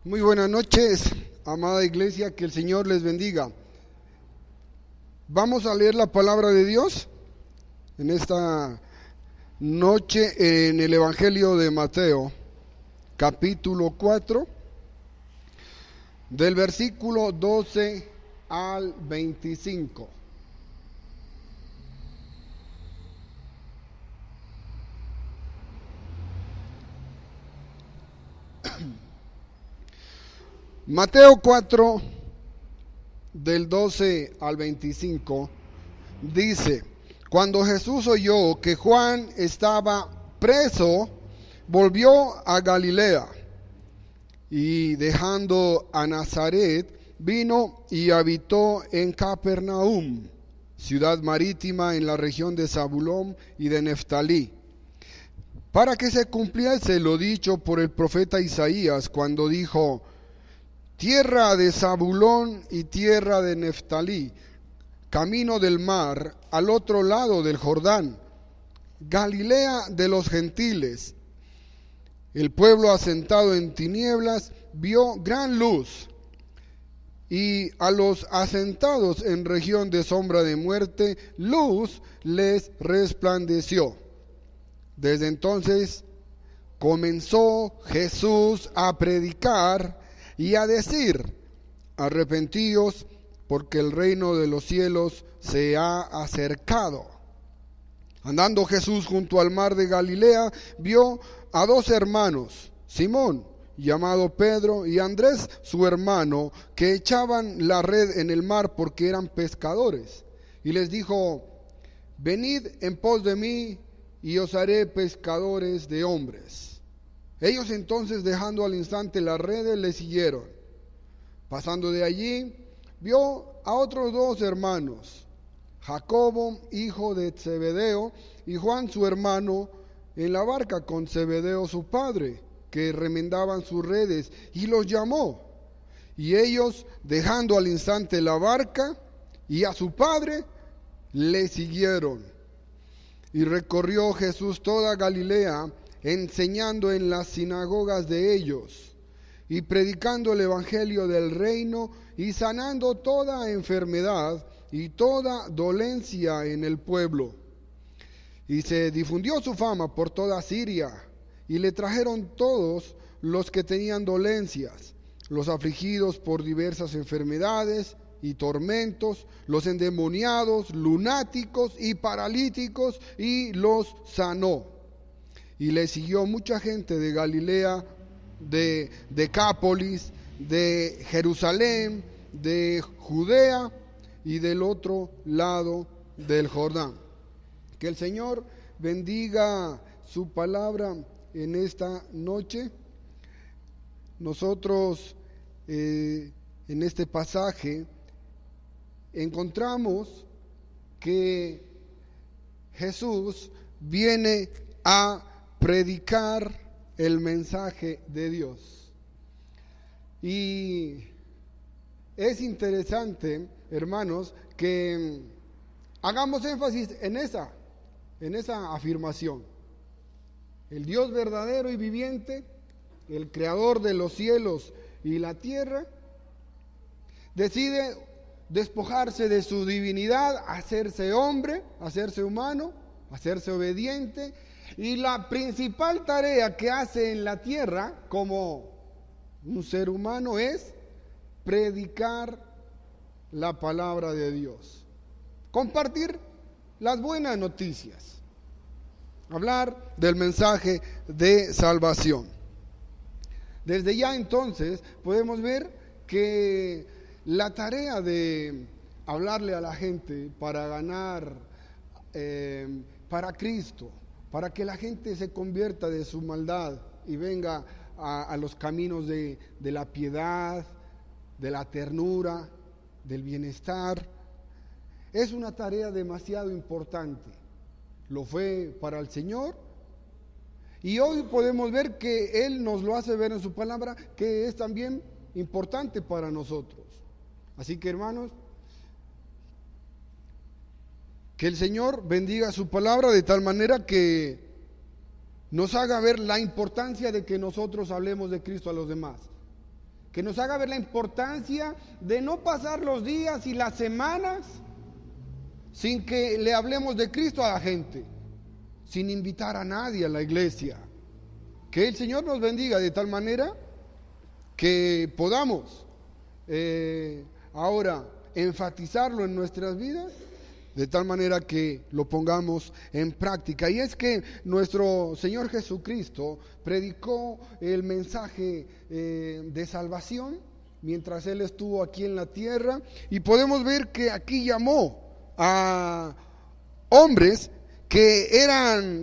Muy buenas noches, amada iglesia, que el Señor les bendiga. Vamos a leer la palabra de Dios en esta noche en el Evangelio de Mateo, capítulo 4, del versículo 12 al 25. Mateo 4, del 12 al 25, dice: Cuando Jesús oyó que Juan estaba preso, volvió a Galilea, y dejando a Nazaret, vino y habitó en Capernaum, ciudad marítima en la región de Zabulón y de Neftalí, para que se cumpliese lo dicho por el profeta Isaías, cuando dijo: Tierra de Zabulón y tierra de Neftalí, camino del mar, al otro lado del Jordán, Galilea de los gentiles. El pueblo asentado en tinieblas vio gran luz, y a los asentados en región de sombra de muerte, luz les resplandeció. Desde entonces comenzó Jesús a predicar y a decir: arrepentíos, porque el reino de los cielos se ha acercado. Andando Jesús junto al mar de Galilea, vio a dos hermanos, Simón, llamado Pedro, y Andrés, su hermano, que echaban la red en el mar porque eran pescadores. Y les dijo: venid en pos de mí, y os haré pescadores de hombres. Ellos entonces, dejando al instante las redes, le siguieron. Pasando de allí, vio a otros dos hermanos, Jacobo, hijo de Zebedeo, y Juan su hermano, en la barca con Zebedeo su padre, que remendaban sus redes, y los llamó. Y ellos, dejando al instante la barca y a su padre, le siguieron. Y recorrió Jesús toda Galilea, enseñando en las sinagogas de ellos, y predicando el evangelio del reino, y sanando toda enfermedad y toda dolencia en el pueblo. Y se difundió su fama por toda Siria, y le trajeron todos los que tenían dolencias, los afligidos por diversas enfermedades y tormentos, los endemoniados, lunáticos y paralíticos, y los sanó. Y le siguió mucha gente de Galilea, de Decápolis, de Jerusalén, de Judea y del otro lado del Jordán. Que el Señor bendiga su palabra en esta noche. Nosotros en este pasaje encontramos que Jesús viene a predicar el mensaje de Dios. Y es interesante, hermanos, que hagamos énfasis en esa afirmación. El Dios verdadero y viviente, el creador de los cielos y la tierra, decide despojarse de su divinidad, hacerse hombre, hacerse humano, hacerse obediente. Y la principal tarea que hace en la tierra como un ser humano es predicar la palabra de Dios, compartir las buenas noticias, hablar del mensaje de salvación. Desde ya entonces podemos ver que la tarea de hablarle a la gente para ganar para Cristo, para que la gente se convierta de su maldad y venga a los caminos de la piedad, de la ternura, del bienestar, es una tarea demasiado importante. Lo fue para el Señor, y hoy podemos ver que Él nos lo hace ver en su palabra, que es también importante para nosotros. Así que, hermanos, que el Señor bendiga su palabra de tal manera que nos haga ver la importancia de que nosotros hablemos de Cristo a los demás. que nos haga ver la importancia de no pasar los días y las semanas sin que le hablemos de Cristo a la gente, sin invitar a nadie a la iglesia. Que el Señor nos bendiga de tal manera que podamos ahora enfatizarlo en nuestras vidas, de tal manera que lo pongamos en práctica. Y es que nuestro Señor Jesucristo predicó el mensaje de salvación mientras Él estuvo aquí en la tierra, y podemos ver que aquí llamó a hombres que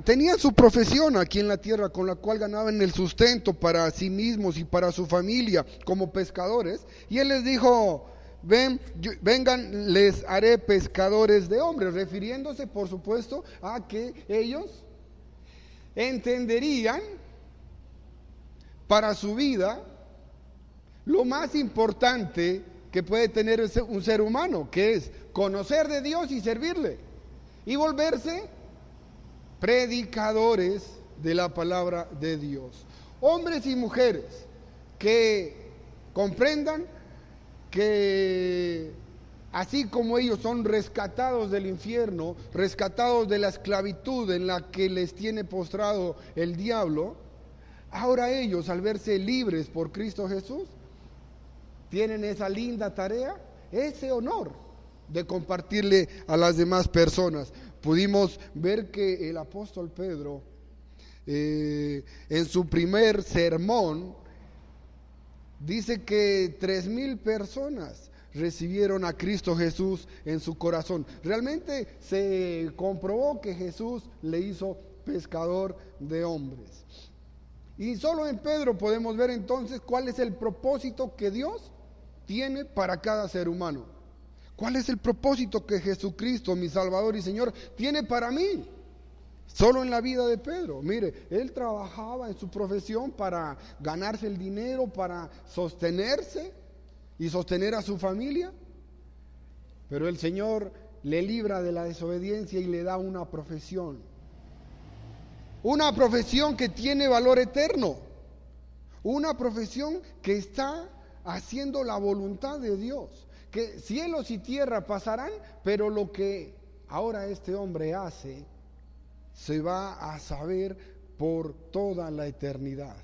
tenían su profesión aquí en la tierra, con la cual ganaban el sustento para sí mismos y para su familia como pescadores, y Él les dijo: vengan, les haré pescadores de hombres, refiriéndose por supuesto a que ellos entenderían para su vida lo más importante que puede tener un ser humano, que es conocer de Dios y servirle, y volverse predicadores de la palabra de Dios. Hombres y mujeres que comprendan que así como ellos son rescatados del infierno, rescatados de la esclavitud en la que les tiene postrado el diablo, ahora ellos, al verse libres por Cristo Jesús, tienen esa linda tarea, ese honor de compartirle a las demás personas. Pudimos ver que el apóstol Pedro, en su primer sermón, dice que 3,000 personas recibieron a Cristo Jesús en su corazón. Realmente se comprobó que Jesús le hizo pescador de hombres. Y solo en Pedro podemos ver entonces cuál es el propósito que Dios tiene para cada ser humano. ¿Cuál es el propósito que Jesucristo, mi Salvador y Señor, tiene para mí? Solo en la vida de Pedro. Mire, él trabajaba en su profesión para ganarse el dinero, para sostenerse y sostener a su familia. Pero el Señor le libra de la desobediencia y le da una profesión. Una profesión que tiene valor eterno. Una profesión que está haciendo la voluntad de Dios. Que cielos y tierra pasarán, pero lo que ahora este hombre hace se va a saber por toda la eternidad.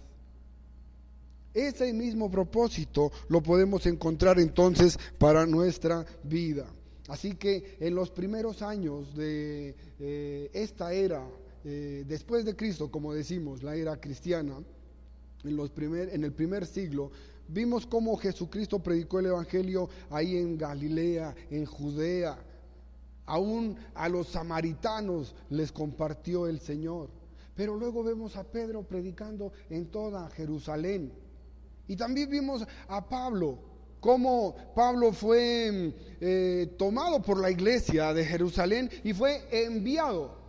Ese mismo propósito lo podemos encontrar entonces para nuestra vida. Así que en los primeros años de esta era, después de Cristo, como decimos, la era cristiana, en el primer siglo, vimos cómo Jesucristo predicó el evangelio ahí en Galilea, en Judea. Aún a los samaritanos les compartió el Señor. Pero luego vemos a Pedro predicando en toda Jerusalén. Y también vimos a Pablo, cómo Pablo fue tomado por la iglesia de Jerusalén y fue enviado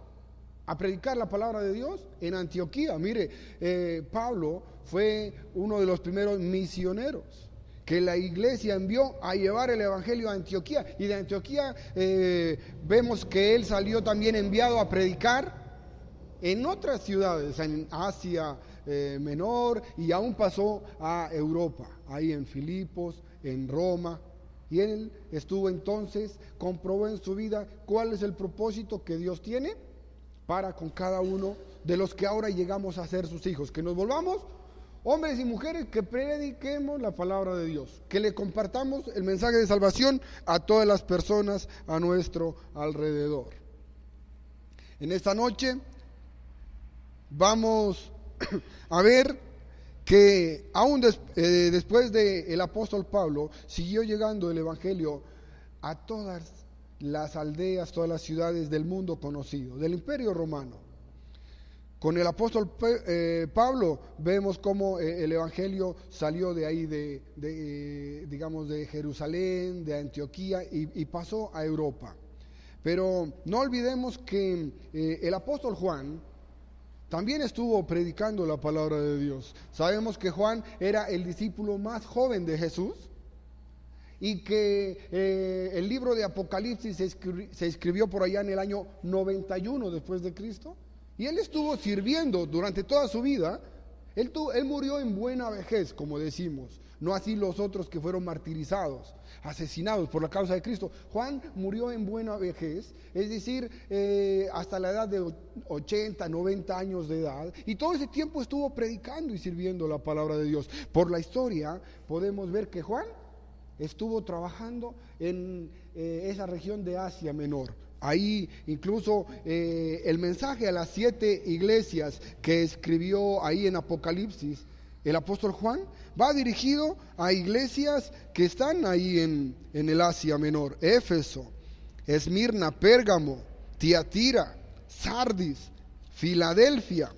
a predicar la palabra de Dios en Antioquía. Mire, Pablo fue uno de los primeros misioneros que la iglesia envió a llevar el evangelio a Antioquía, y de Antioquía vemos que él salió también enviado a predicar en otras ciudades, en Asia Menor, y aún pasó a Europa, ahí en Filipos, en Roma, y él estuvo entonces, comprobó en su vida cuál es el propósito que Dios tiene para con cada uno de los que ahora llegamos a ser sus hijos, que nos volvamos hombres y mujeres que prediquemos la palabra de Dios, que le compartamos el mensaje de salvación a todas las personas a nuestro alrededor. En esta noche vamos a ver que aún después del apóstol Pablo siguió llegando el evangelio a todas las aldeas, todas las ciudades del mundo conocido, del Imperio Romano. Con el apóstol Pablo vemos cómo el evangelio salió de ahí, digamos, de Jerusalén, de Antioquía, y pasó a Europa. Pero no olvidemos que el apóstol Juan también estuvo predicando la palabra de Dios. Sabemos que Juan era el discípulo más joven de Jesús, y que el libro de Apocalipsis se escribió por allá en el año 91 después de Cristo. Y él estuvo sirviendo durante toda su vida Él murió en buena vejez, como decimos, no así los otros que fueron martirizados, asesinados por la causa de Cristo. Juan murió en buena vejez, es decir, hasta la edad de 80, 90 años de edad, y todo ese tiempo estuvo predicando y sirviendo la palabra de Dios. Por la historia podemos ver que Juan estuvo trabajando en esa región de Asia Menor. Ahí incluso el mensaje a las 7 iglesias que escribió ahí en Apocalipsis el apóstol Juan va dirigido a iglesias que están ahí en el Asia Menor: Éfeso, Esmirna, Pérgamo, Tiatira, Sardis, Filadelfia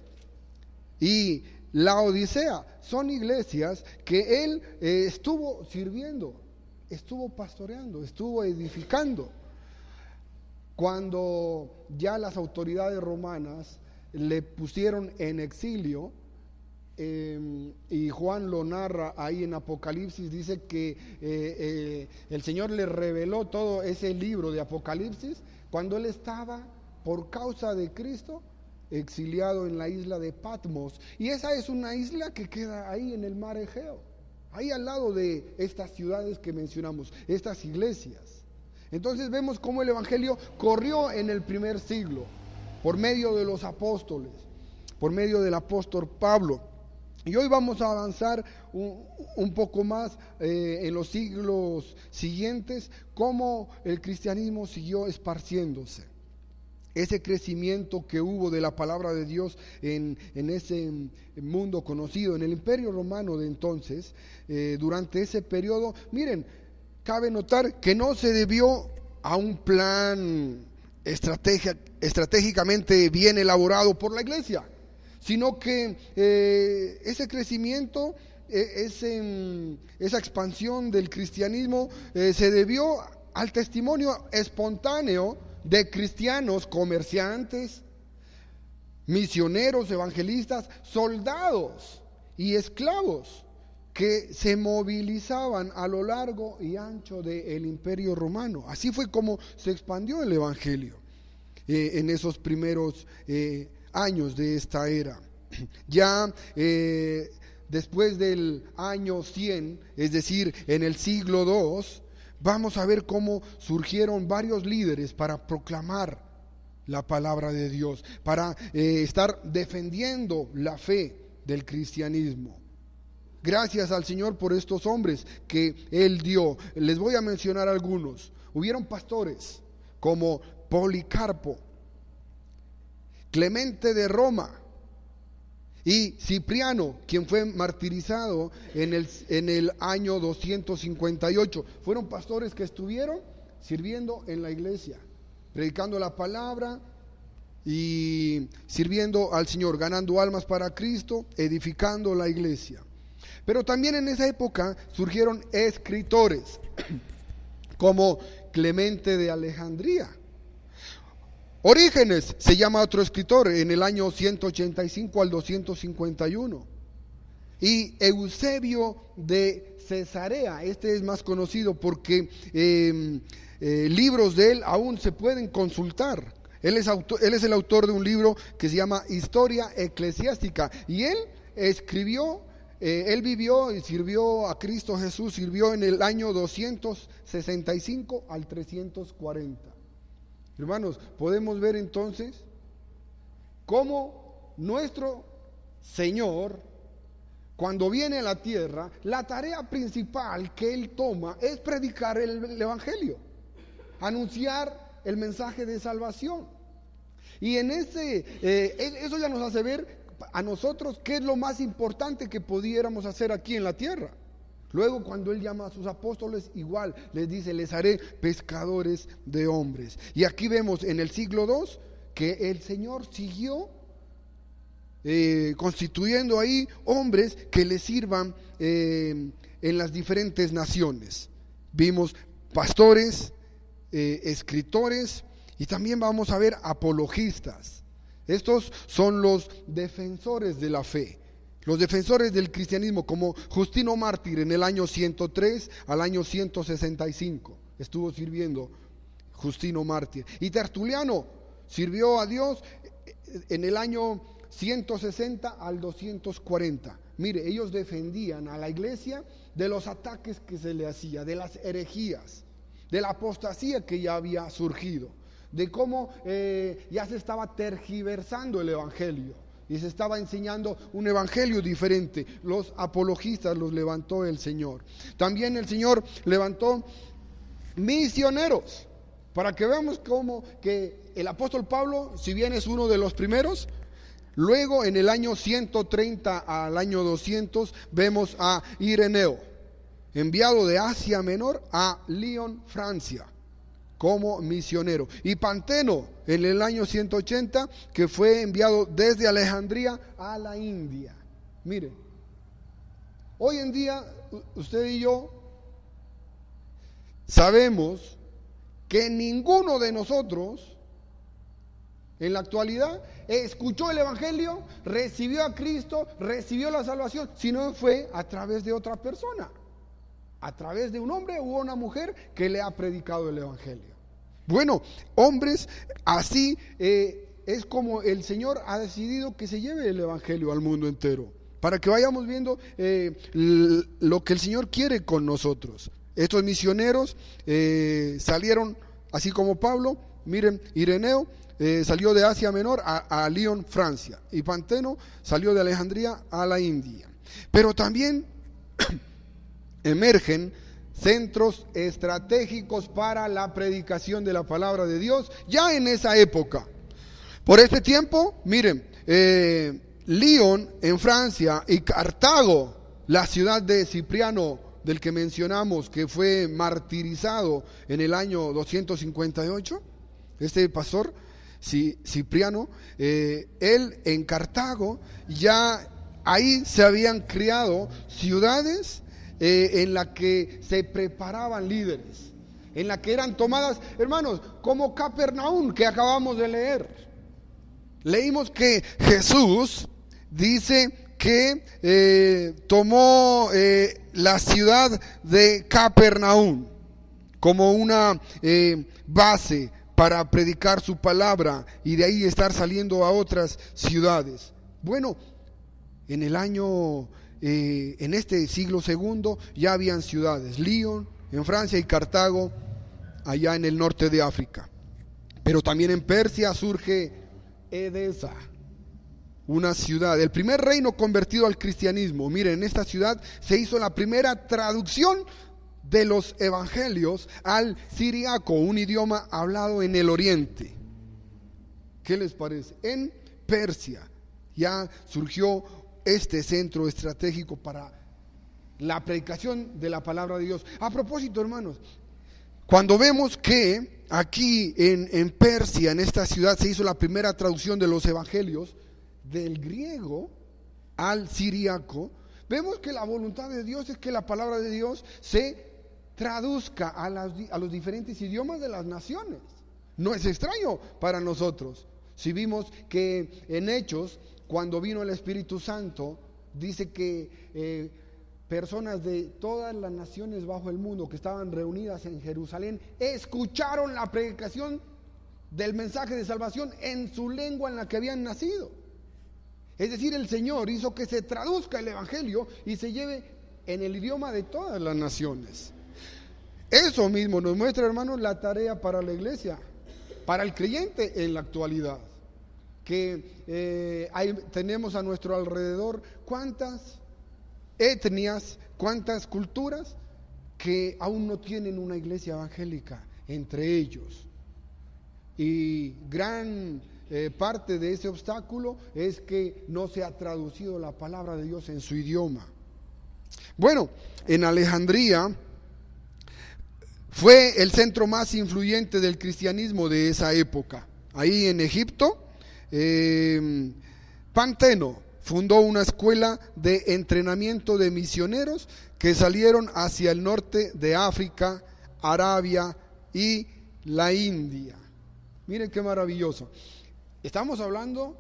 y Laodicea. Son iglesias que él estuvo sirviendo, estuvo pastoreando, estuvo edificando. Cuando ya las autoridades romanas le pusieron en exilio, y Juan lo narra ahí en Apocalipsis, dice que el Señor le reveló todo ese libro de Apocalipsis cuando él estaba, por causa de Cristo, exiliado en la isla de Patmos. Y esa es una isla que queda ahí en el mar Egeo, ahí al lado de estas ciudades que mencionamos, estas iglesias. Entonces vemos cómo el evangelio corrió en el primer siglo por medio de los apóstoles, por medio del apóstol Pablo. Y hoy vamos a avanzar un poco más en los siglos siguientes, cómo el cristianismo siguió esparciéndose. Ese crecimiento que hubo de la palabra de Dios en ese mundo conocido, en el Imperio Romano de entonces, durante ese periodo. Miren, cabe notar que no se debió a un plan estratégicamente bien elaborado por la iglesia, sino que ese crecimiento, esa expansión del cristianismo se debió al testimonio espontáneo de cristianos, comerciantes, misioneros, evangelistas, soldados y esclavos que se movilizaban a lo largo y ancho del Imperio Romano. Así fue como se expandió el evangelio en esos primeros años de esta era. Ya después del año 100, es decir, en el siglo II, vamos a ver cómo surgieron varios líderes para proclamar la palabra de Dios, para estar defendiendo la fe del cristianismo. Gracias al Señor por estos hombres que Él dio. Les voy a mencionar algunos. Hubieron pastores como Policarpo, Clemente de Roma y Cipriano, quien fue martirizado en el año 258. Fueron pastores que estuvieron sirviendo en la iglesia, predicando la palabra y sirviendo al Señor, ganando almas para Cristo, edificando la iglesia. Pero también en esa época surgieron escritores como Clemente de Alejandría. Orígenes se llama otro escritor en el año 185 al 251. Y Eusebio de Cesarea, este es más conocido porque libros de él aún se pueden consultar. Él es el autor de un libro que se llama Historia Eclesiástica, y él escribió. Él vivió y sirvió a Cristo Jesús, sirvió en el año 265 al 340. Hermanos, podemos ver entonces cómo nuestro Señor, cuando viene a la tierra, la tarea principal que Él toma es predicar el Evangelio, anunciar el mensaje de salvación. Y en eso ya nos hace ver a nosotros qué es lo más importante que pudiéramos hacer aquí en la tierra. Luego, cuando Él llama a sus apóstoles, igual les dice: les haré pescadores de hombres. Y aquí vemos en el siglo II que el Señor siguió constituyendo ahí hombres que le sirvan en las diferentes naciones. Vimos pastores, escritores, y también vamos a ver apologistas. Estos son los defensores de la fe, los defensores del cristianismo, como Justino Mártir en el año 103 al año 165. Estuvo sirviendo Justino Mártir. Y Tertuliano sirvió a Dios en el año 160 al 240. Mire, ellos defendían a la iglesia de los ataques que se le hacía, de las herejías, de la apostasía que ya había surgido, de cómo ya se estaba tergiversando el evangelio y se estaba enseñando un evangelio diferente. Los apologistas los levantó el Señor. También el Señor levantó misioneros, para que veamos cómo que el apóstol Pablo, si bien es uno de los primeros, luego en el año 130 al año 200 vemos a Ireneo, enviado de Asia Menor a Lyon, Francia, como misionero. Y Panteno en el año 180, que fue enviado desde Alejandría a la India. Mire, hoy en día usted y yo sabemos que ninguno de nosotros en la actualidad escuchó el evangelio, recibió a Cristo, recibió la salvación, sino fue a través de otra persona, a través de un hombre u una mujer que le ha predicado el evangelio. Bueno, hombres, así es como el Señor ha decidido que se lleve el evangelio al mundo entero, para que vayamos viendo lo que el Señor quiere con nosotros. Estos misioneros salieron, así como Pablo. Miren, Ireneo salió de Asia Menor a Lyon, Francia, y Panteno salió de Alejandría a la India. Pero también emergen centros estratégicos para la predicación de la palabra de Dios ya en esa época. Por este tiempo, miren, Lyon en Francia y Cartago, la ciudad de Cipriano, del que mencionamos, que fue martirizado en el año 258, este pastor Cipriano, él en Cartago, ya ahí se habían creado ciudades en la que se preparaban líderes, en la que eran tomadas, hermanos, como Capernaum, que acabamos de leer. Leímos que Jesús dice que tomó la ciudad de Capernaum como una base para predicar su palabra y de ahí estar saliendo a otras ciudades. Bueno, en el año, en este siglo segundo ya habían ciudades, Lyon en Francia y Cartago allá en el norte de África. Pero también en Persia surge Edesa, una ciudad, el primer reino convertido al cristianismo. Miren, en esta ciudad se hizo la primera traducción de los evangelios al siriaco, un idioma hablado en el oriente. ¿Qué les parece? En Persia ya surgió este centro estratégico para la predicación de la palabra de Dios. A propósito, hermanos, cuando vemos que aquí en Persia, en esta ciudad, se hizo la primera traducción de los evangelios del griego al siriaco, vemos que la voluntad de Dios es que la palabra de Dios se traduzca a los diferentes idiomas de las naciones. No es extraño para nosotros. Si vimos que en Hechos, cuando vino el Espíritu Santo, dice que personas de todas las naciones bajo el mundo que estaban reunidas en Jerusalén escucharon la predicación del mensaje de salvación en su lengua en la que habían nacido. Es decir, el Señor hizo que se traduzca el evangelio y se lleve en el idioma de todas las naciones. Eso mismo nos muestra, hermanos, la tarea para la iglesia, para el creyente en la actualidad, que tenemos a nuestro alrededor cuántas etnias, cuántas culturas que aún no tienen una iglesia evangélica entre ellos. Y gran parte de ese obstáculo es que no se ha traducido la palabra de Dios en su idioma. Bueno, en Alejandría fue el centro más influyente del cristianismo de esa época. Ahí en Egipto, Panteno fundó una escuela de entrenamiento de misioneros que salieron hacia el norte de África, Arabia y la India. Miren qué maravilloso. Estamos hablando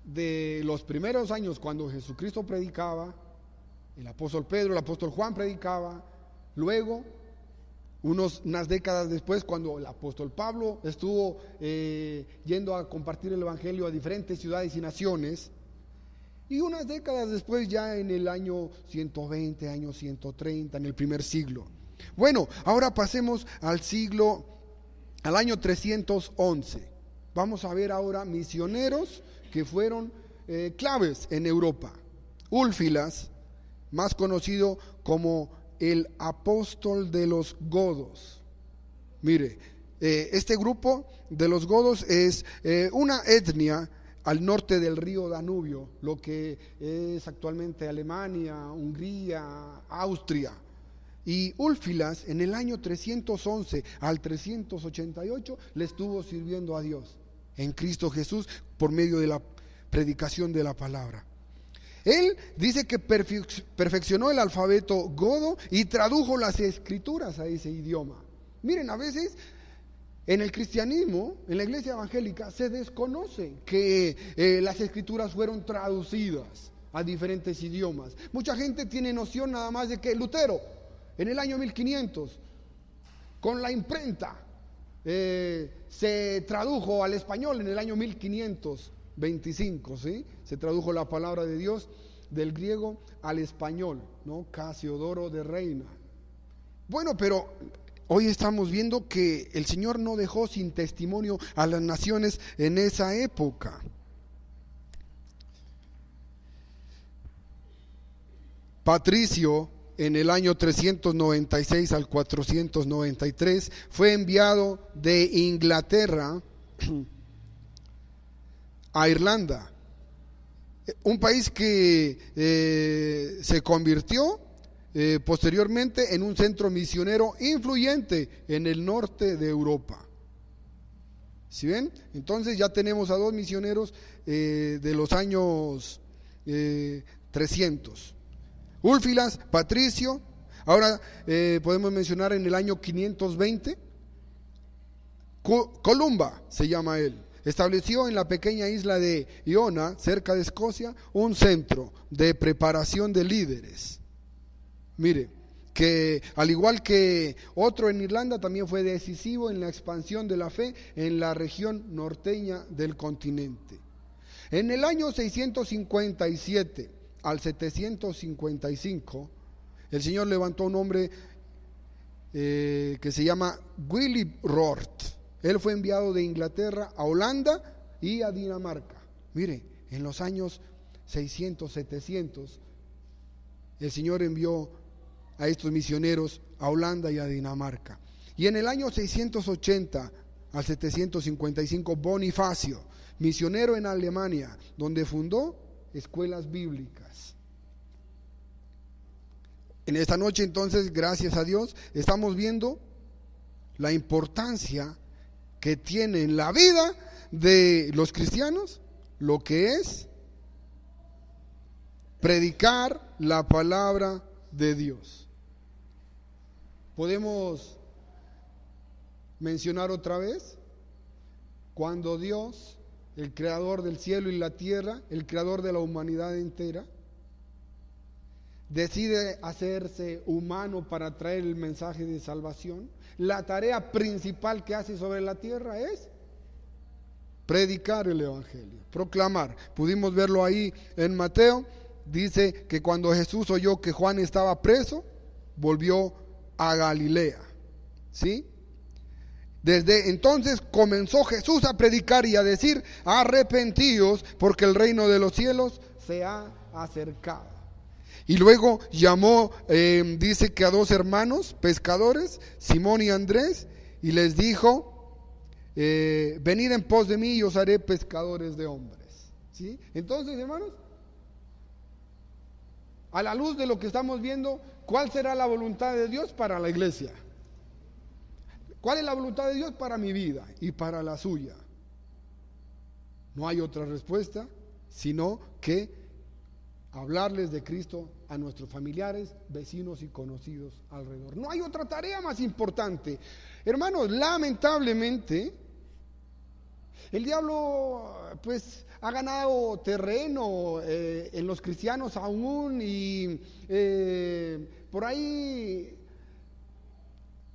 de los primeros años cuando Jesucristo predicaba, el apóstol Pedro, el apóstol Juan predicaba, luego unas décadas después, cuando el apóstol Pablo estuvo yendo a compartir el evangelio a diferentes ciudades y naciones, Y unas décadas después, ya en el año 120, año 130, en el primer siglo. Bueno, ahora pasemos al año 311. Vamos a ver ahora misioneros que fueron claves en Europa. Úlfilas, más conocido como el apóstol de los godos. Mire, este grupo de los godos es una etnia al norte del río Danubio, lo que es actualmente Alemania, Hungría, Austria. Y Úlfilas en el año 311 al 388 le estuvo sirviendo a Dios en Cristo Jesús por medio de la predicación de la palabra. Él dice que perfeccionó el alfabeto godo y tradujo las escrituras a ese idioma. Miren, a veces en el cristianismo, en la iglesia evangélica, se desconoce que las escrituras fueron traducidas a diferentes idiomas. Mucha gente tiene noción nada más de que Lutero, en el año 1500, con la imprenta, se tradujo al español en el año 1525, ¿sí? Se tradujo la palabra de Dios del griego al español, ¿no? Casiodoro de Reina. Bueno, pero hoy estamos viendo que el Señor no dejó sin testimonio a las naciones en esa época. Patricio, en el año 396 al 493, fue enviado de Inglaterra a Irlanda, un país que se convirtió posteriormente en un centro misionero influyente en el norte de Europa. ¿Sí ven? Entonces ya tenemos a dos misioneros de los años 300. Úlfilas, Patricio. Ahora podemos mencionar en el año 520, Columba se llama él. Estableció en la pequeña isla de Iona, cerca de Escocia, un centro de preparación de líderes. Mire, que al igual que otro en Irlanda, también fue decisivo en la expansión de la fe en la región norteña del continente. En el año 657 al 755, el Señor levantó un hombre que se llama Willibrord. Él fue enviado de Inglaterra a Holanda y a Dinamarca. Mire, en los años 600, 700, el Señor envió a estos misioneros a Holanda y a Dinamarca. Y en el año 680 al 755, Bonifacio, misionero en Alemania, donde fundó escuelas bíblicas. En esta noche, entonces, gracias a Dios, estamos viendo la importancia que tiene en la vida de los cristianos lo que es predicar la palabra de Dios. Podemos mencionar otra vez cuando Dios, el creador del cielo y la tierra, el creador de la humanidad entera, decide hacerse humano para traer el mensaje de salvación. La tarea principal que hace sobre la tierra es predicar el evangelio, proclamar. Pudimos verlo ahí en Mateo. Dice que cuando Jesús oyó que Juan estaba preso, volvió a Galilea, ¿sí? Desde entonces comenzó Jesús a predicar y a decir: arrepentíos, porque el reino de los cielos se ha acercado. Y luego llamó, dice que a dos hermanos pescadores, Simón y Andrés, y les dijo: venid en pos de mí y os haré pescadores de hombres. ¿Sí? Entonces, hermanos, a la luz de lo que estamos viendo, ¿cuál será la voluntad de Dios para la iglesia? ¿Cuál es la voluntad de Dios para mi vida y para la suya? No hay otra respuesta sino que hablarles de Cristo a nuestros familiares, vecinos y conocidos alrededor. No hay otra tarea más importante. Hermanos, lamentablemente el diablo pues ha ganado terreno en los cristianos aún, y por ahí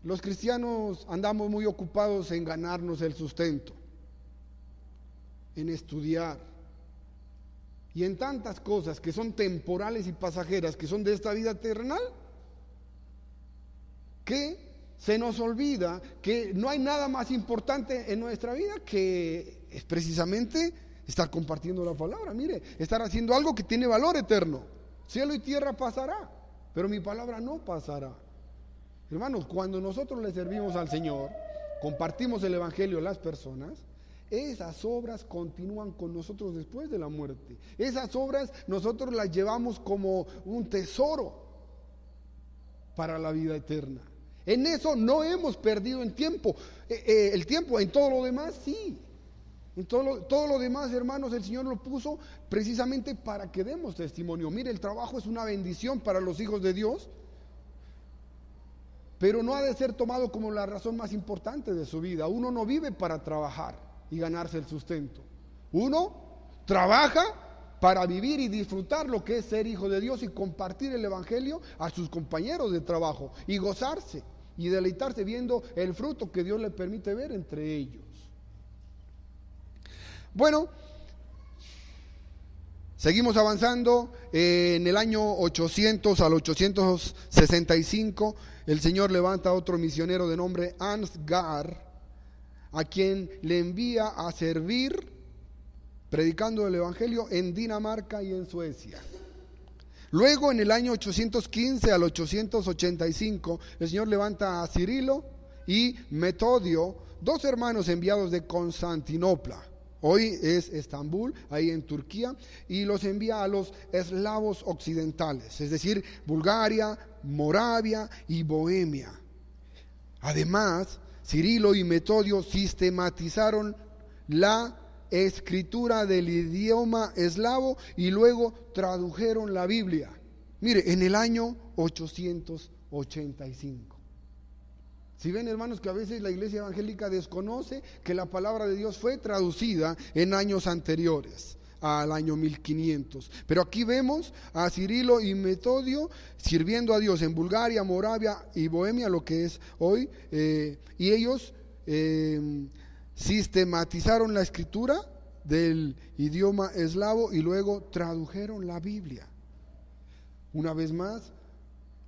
los cristianos andamos muy ocupados en ganarnos el sustento, en estudiar, y en tantas cosas que son temporales y pasajeras, que son de esta vida terrenal, que se nos olvida que no hay nada más importante en nuestra vida que es precisamente estar compartiendo la palabra. Mire, estar haciendo algo que tiene valor eterno. Cielo y tierra pasará, pero mi palabra no pasará. Hermanos, cuando nosotros le servimos al Señor, compartimos el evangelio a las personas, esas obras continúan con nosotros después de la muerte. Esas obras nosotros las llevamos como un tesoro para la vida eterna. En eso no hemos perdido el tiempo. En todo lo demás sí. En todo lo demás, hermanos, el Señor lo puso precisamente para que demos testimonio. Mire, el trabajo es una bendición para los hijos de Dios, pero no ha de ser tomado como la razón más importante de su vida. Uno no vive para trabajar y ganarse el sustento. Uno trabaja para vivir y disfrutar lo que es ser hijo de Dios y compartir el evangelio a sus compañeros de trabajo y gozarse y deleitarse viendo el fruto que Dios le permite ver entre ellos. Bueno, seguimos avanzando. En el año 800 al 865, el Señor levanta a otro misionero de nombre Ansgar, a quien le envía a servir predicando el evangelio en Dinamarca y en Suecia. Luego, en el año 815 al 885, el Señor levanta a Cirilo y Metodio, dos hermanos enviados de Constantinopla. Hoy es Estambul, ahí en Turquía, y los envía a los eslavos occidentales, es decir, Bulgaria, Moravia y Bohemia. Además, Cirilo y Metodio sistematizaron la escritura del idioma eslavo y luego tradujeron la Biblia. Mire, en el año 885. Si ven, hermanos, que a veces la iglesia evangélica desconoce que la palabra de Dios fue traducida en años anteriores al año 1500. Pero aquí vemos a Cirilo y Metodio sirviendo a Dios en Bulgaria, Moravia y Bohemia, lo que es hoy, y ellos sistematizaron la escritura del idioma eslavo y luego tradujeron la Biblia. Una vez más,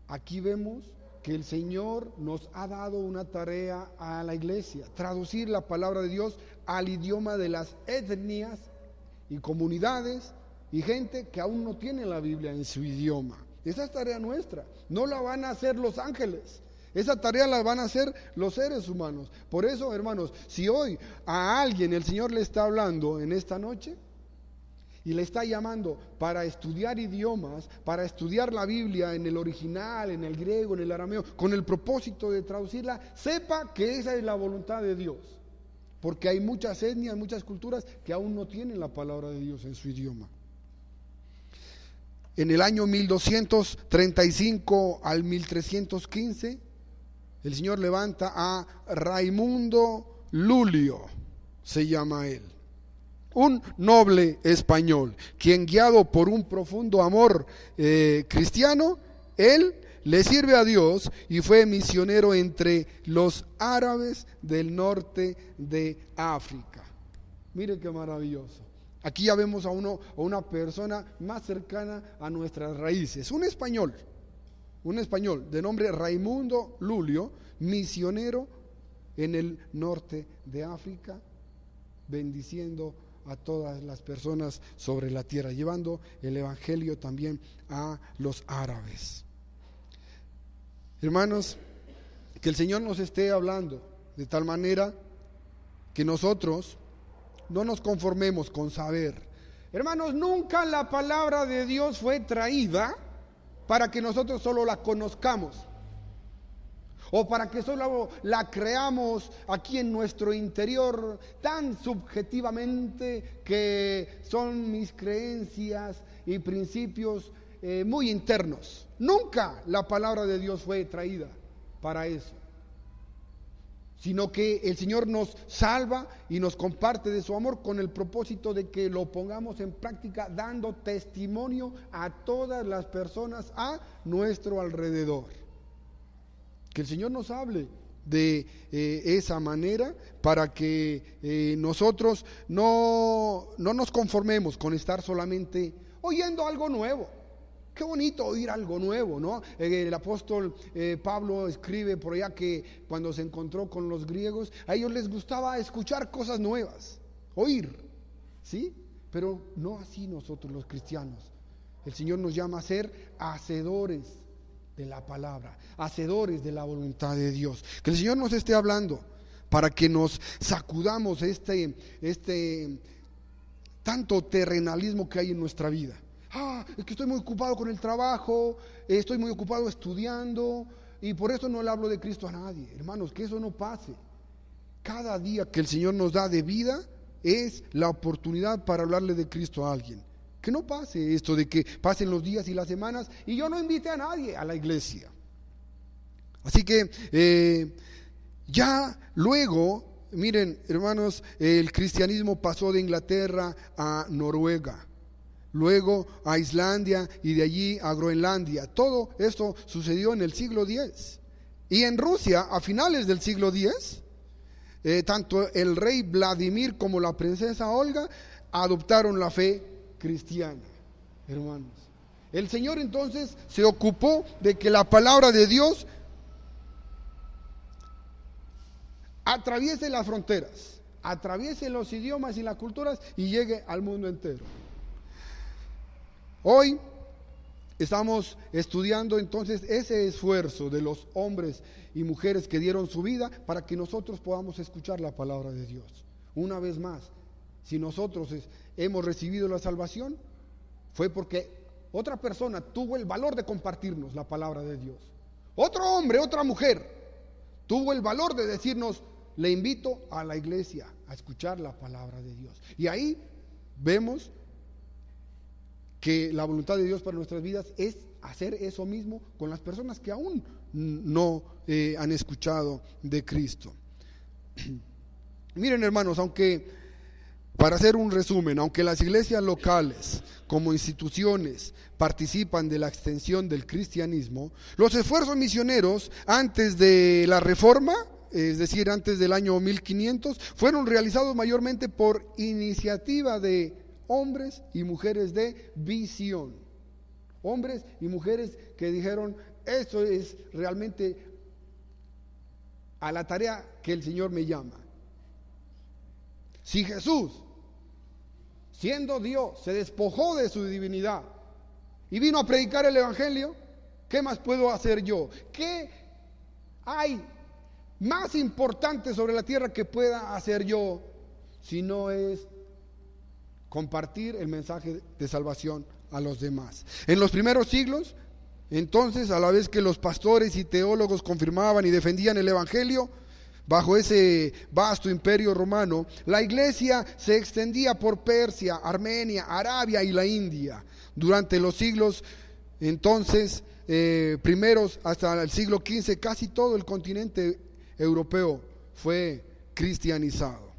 aquí vemos que el Señor nos ha dado una tarea a la iglesia: traducir la palabra de Dios al idioma de las etnias y comunidades y gente que aún no tiene la Biblia en su idioma. Esa es tarea nuestra, no la van a hacer los ángeles, esa tarea la van a hacer los seres humanos. Por eso, hermanos, si hoy a alguien el Señor le está hablando en esta noche y le está llamando para estudiar idiomas, para estudiar la Biblia en el original, en el griego, en el arameo, con el propósito de traducirla, sepa que esa es la voluntad de Dios. Porque hay muchas etnias, muchas culturas que aún no tienen la palabra de Dios en su idioma. En el año 1235 al 1315, el Señor levanta a Raimundo Lulio, se llama él. Un noble español, quien, guiado por un profundo amor cristiano, él le sirve a Dios y fue misionero entre los árabes del norte de África. Mire qué maravilloso. Aquí ya vemos a una persona más cercana a nuestras raíces, un español de nombre Raimundo Lulio, misionero en el norte de África, bendiciendo a todas las personas sobre la tierra, llevando el evangelio también a los árabes. Hermanos, que el Señor nos esté hablando de tal manera que nosotros no nos conformemos con saber. Hermanos, nunca la palabra de Dios fue traída para que nosotros solo la conozcamos o para que solo la creamos aquí en nuestro interior tan subjetivamente, que son mis creencias y principios muy internos. Nunca la palabra de Dios fue traída para eso, sino que el Señor nos salva y nos comparte de su amor con el propósito de que lo pongamos en práctica, dando testimonio a todas las personas a nuestro alrededor. Que el Señor nos hable de esa manera para que nosotros no nos conformemos con estar solamente oyendo algo nuevo. Qué bonito oír algo nuevo, ¿no? El apóstol Pablo escribe por allá que cuando se encontró con los griegos, a ellos les gustaba escuchar cosas nuevas, oír, ¿sí? Pero no así nosotros los cristianos. El Señor nos llama a ser hacedores de la palabra, hacedores de la voluntad de Dios. Que el Señor nos esté hablando para que nos sacudamos este tanto terrenalismo que hay en nuestra vida. Es que estoy muy ocupado con el trabajo, estoy muy ocupado estudiando y por eso no le hablo de Cristo a nadie. Hermanos, que eso no pase. Cada día que el Señor nos da de vida es la oportunidad para hablarle de Cristo a alguien. Que no pase esto de que pasen los días y las semanas y yo no invite a nadie a la iglesia. Así que ya luego, miren hermanos, el cristianismo pasó de Inglaterra a Noruega, luego a Islandia y de allí a Groenlandia. Todo esto sucedió en el siglo X. Y en Rusia, a finales del siglo X, tanto el rey Vladimir como la princesa Olga adoptaron la fe cristiana, hermanos. El Señor entonces se ocupó de que la palabra de Dios atraviese las fronteras, atraviese los idiomas y las culturas y llegue al mundo entero. Hoy estamos estudiando entonces ese esfuerzo de los hombres y mujeres que dieron su vida para que nosotros podamos escuchar la palabra de Dios. Una vez más, si nosotros hemos recibido la salvación, fue porque otra persona tuvo el valor de compartirnos la palabra de Dios. Otro hombre, otra mujer, tuvo el valor de decirnos, le invito a la iglesia a escuchar la palabra de Dios. Y ahí vemos que la voluntad de Dios para nuestras vidas es hacer eso mismo con las personas que aún no han escuchado de Cristo. Miren hermanos, para hacer un resumen, aunque las iglesias locales como instituciones participan de la extensión del cristianismo, los esfuerzos misioneros antes de la Reforma, es decir, antes del año 1500, fueron realizados mayormente por iniciativa de hombres y mujeres de visión. Hombres y mujeres que dijeron, esto es realmente a la tarea que el Señor me llama. Si Jesús, siendo Dios, se despojó de su divinidad y vino a predicar el evangelio, ¿qué más puedo hacer yo? ¿Qué hay más importante sobre la tierra que pueda hacer yo si no es compartir el mensaje de salvación a los demás? En los primeros siglos, entonces, a la vez que los pastores y teólogos confirmaban y defendían el evangelio, bajo ese vasto imperio romano, la iglesia se extendía por Persia, Armenia, Arabia y la India. Durante los siglos, entonces, primeros hasta el siglo XV, casi todo el continente europeo fue cristianizado.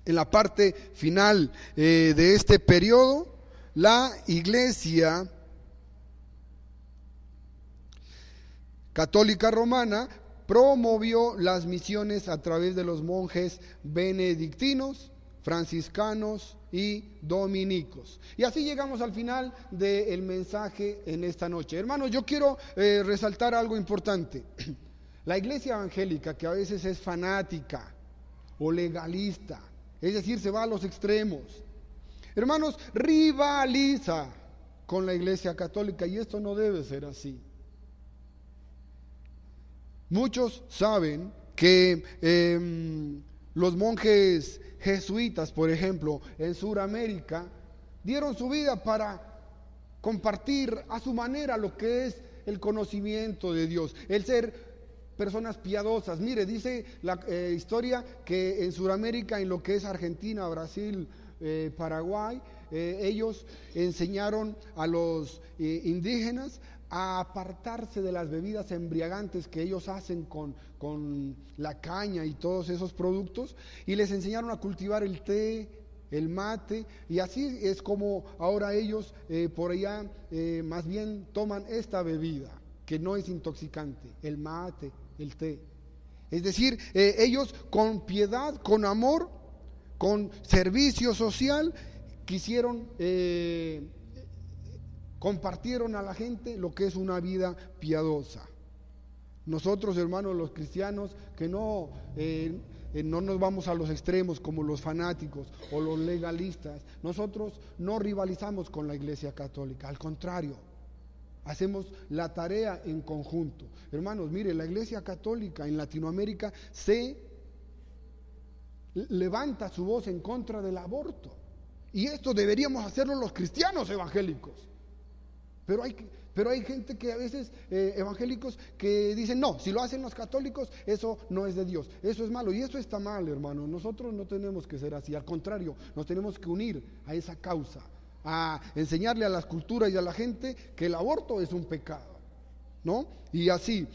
En la parte final de este periodo, la iglesia católica romana promovió las misiones a través de los monjes benedictinos, franciscanos y dominicos. Y así llegamos al final del mensaje en esta noche. Hermanos, yo quiero resaltar algo importante. La iglesia evangélica, que a veces es fanática o legalista, es decir, se va a los extremos, hermanos, rivaliza con la iglesia católica, y esto no debe ser así. Muchos saben que los monjes jesuitas, por ejemplo, en Sudamérica, dieron su vida para compartir a su manera lo que es el conocimiento de Dios, el ser personas piadosas. Mire, dice la historia que en Sudamérica, en lo que es Argentina, Brasil, Paraguay, ellos enseñaron a los indígenas a apartarse de las bebidas embriagantes que ellos hacen con la caña y todos esos productos, y les enseñaron a cultivar el té, el mate, y así es como ahora ellos por allá más bien toman esta bebida que no es intoxicante, el mate, el té. Es decir, ellos con piedad, con amor, con servicio social, quisieron, compartieron a la gente lo que es una vida piadosa. Nosotros, hermanos, los cristianos, que no nos vamos a los extremos como los fanáticos o los legalistas, nosotros no rivalizamos con la Iglesia Católica, al contrario, hacemos la tarea en conjunto. Hermanos, mire, la Iglesia Católica en Latinoamérica se levanta su voz en contra del aborto, y esto deberíamos hacerlo los cristianos evangélicos. Pero hay gente que a veces, evangélicos, que dicen, no, si lo hacen los católicos, eso no es de Dios, eso es malo, y eso está mal, hermano. Nosotros no tenemos que ser así, al contrario, nos tenemos que unir a esa causa, a enseñarle a las culturas y a la gente que el aborto es un pecado, ¿no? Y así,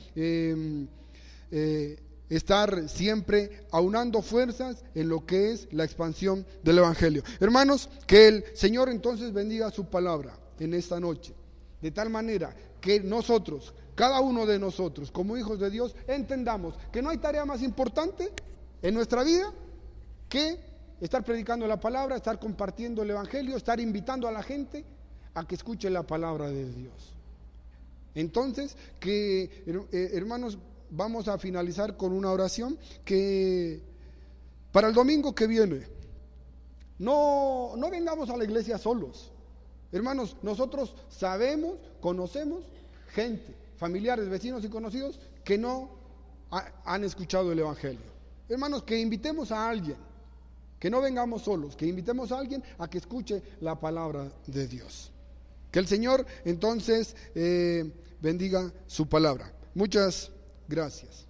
estar siempre aunando fuerzas en lo que es la expansión del evangelio. Hermanos, que el Señor entonces bendiga su palabra en esta noche, de tal manera que nosotros, cada uno de nosotros, como hijos de Dios, entendamos que no hay tarea más importante en nuestra vida que estar predicando la palabra, estar compartiendo el evangelio, estar invitando a la gente a que escuche la palabra de Dios. Entonces, que hermanos, vamos a finalizar con una oración que para el domingo que viene no vengamos a la iglesia solos. Hermanos, nosotros sabemos, conocemos gente, familiares, vecinos y conocidos que no han escuchado el evangelio. Hermanos, que invitemos a alguien, que no vengamos solos, que invitemos a alguien a que escuche la palabra de Dios. Que el Señor entonces bendiga su palabra. Muchas gracias.